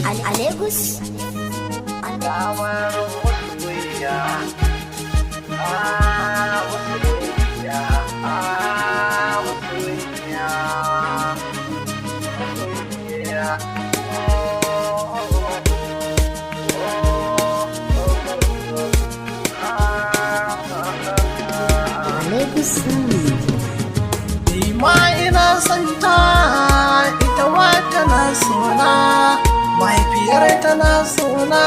a Lagos. Ma ina santa ita wa tana suna, mahaifiyar tana suna,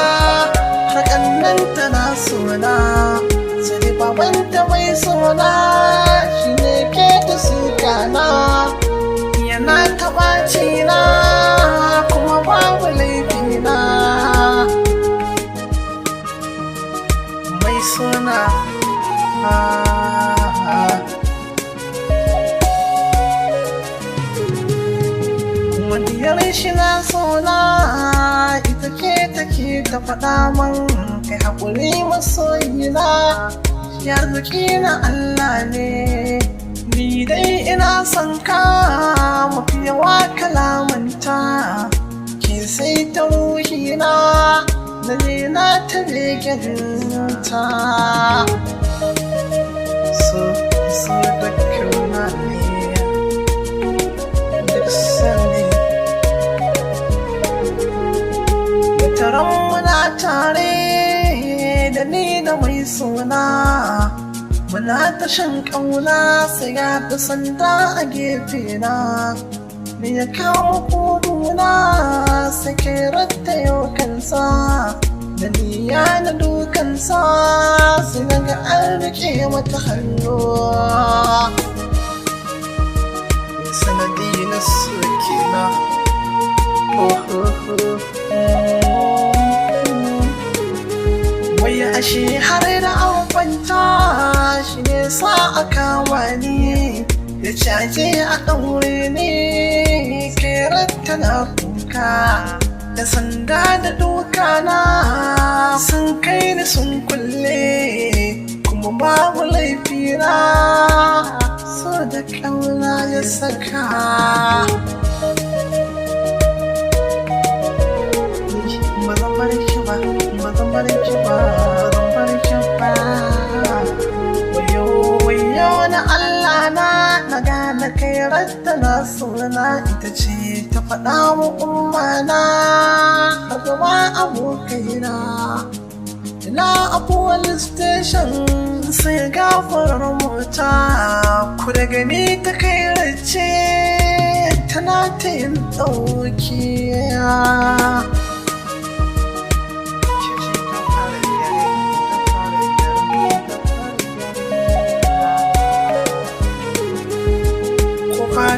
har ƙannan tana suna, sai babanta mai suna shi ne ke ta sukana, yana taɓa cina kuma babu laifina. Mai suna wadiyar shi na sona ita ke take ta faɗa man kai haƙuri masoyina, shi arziki na Allah ne, ni dai ina son ka mafi yawa kalamanta, ke sai ta ruhina na ne na ta beginta. So da kauna ne duk sani taron muna tare da ni da mai suna, muna ta shan ƙauna sai ya fi sanda a gefe na, me ya kawo kuduna sai ke rata yau kansa, da niya na dukansa sai na ga an rike mata hannu, sanadi na soke na wai ashe har da amfanta shi ne sa aka wani ya caje a ɗaure ne kerar tana kuka, da sanda da duka na sun kai ni sun kulle kuma babu laifina, so da ƙauna ya saka. Wayo na Allah na gane kai radda na suna ita ce ta faɗa mu ummana har gaba abokaina, ina a police station sai gafarar mota ku da gani ta kai race tana ta yin ɗauki.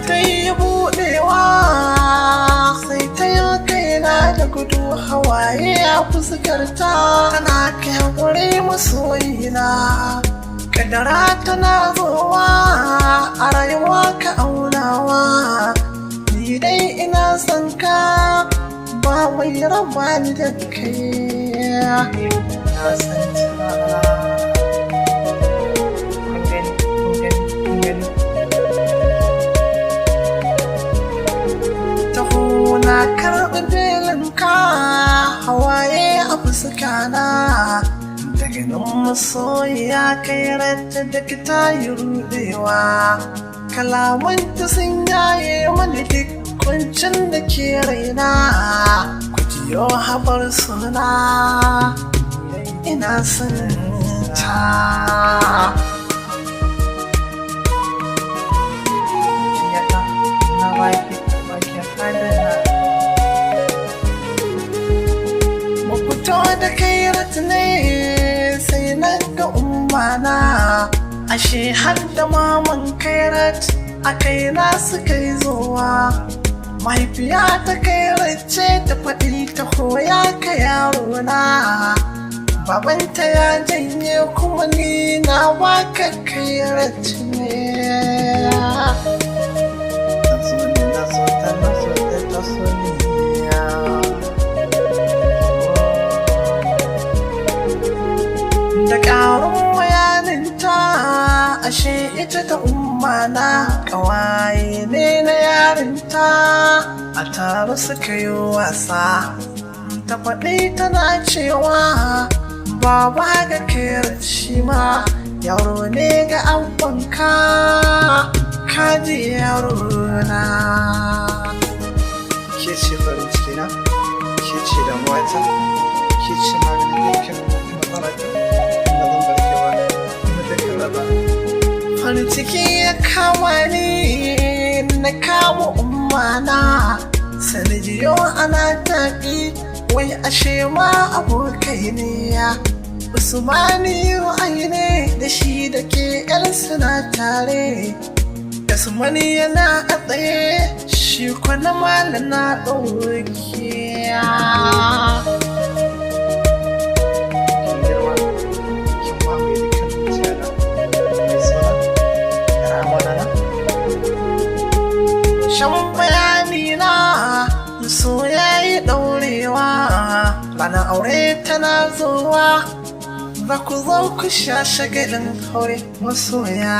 Ta yi buɗewa sai ta yi kaina da gudu hawaye a fuskarta, tana kai haƙuri masoyina, kadara tana zowa a rayuwa ka aunawa, ni dai ina son ka ba mai raba ni da kai, na san ta. Na karɓi belinka hawaye a fuskana, daga nan masoyiya kai rata da ta yi rudewa, kalamanta sun yaye mani duk kuncin da ke raina, ku jiyo habar suna ina son ta. Da kai ne sai na ga ummana, ashe har da maman kairat a kaina suka yi zuwa, mahaifiya ta kairat ce ta faɗi ta koya ka yaro na, babanta ya janye kuma ni na waka kairat ne. Da ƙarun bayaninta ashe ita ta ummana ƙawaye ne na yarinta, a tare suka yi wasa ta faɗi tana cewa baba ga kayar shi ma yaro ne ga abbanka kaji yaro na. Ke ce farin ciki na, ke ce damuwata, ke ce maganin dukkan matsalata da zan barke ba da dukkan raba. Farin ciki ya kama ni na kama ummana sanajiyo ana tafi wai ashe ma abokai ne ya Usmani ra'ayi ne da shi da ke yar suna tare. Usmani yana a tsaye shi kwana mala na ɗauke shan bayani na so yayi ɗaurewa ranar aure tana zuwa za ku zo ku sha shagalin aure masoya.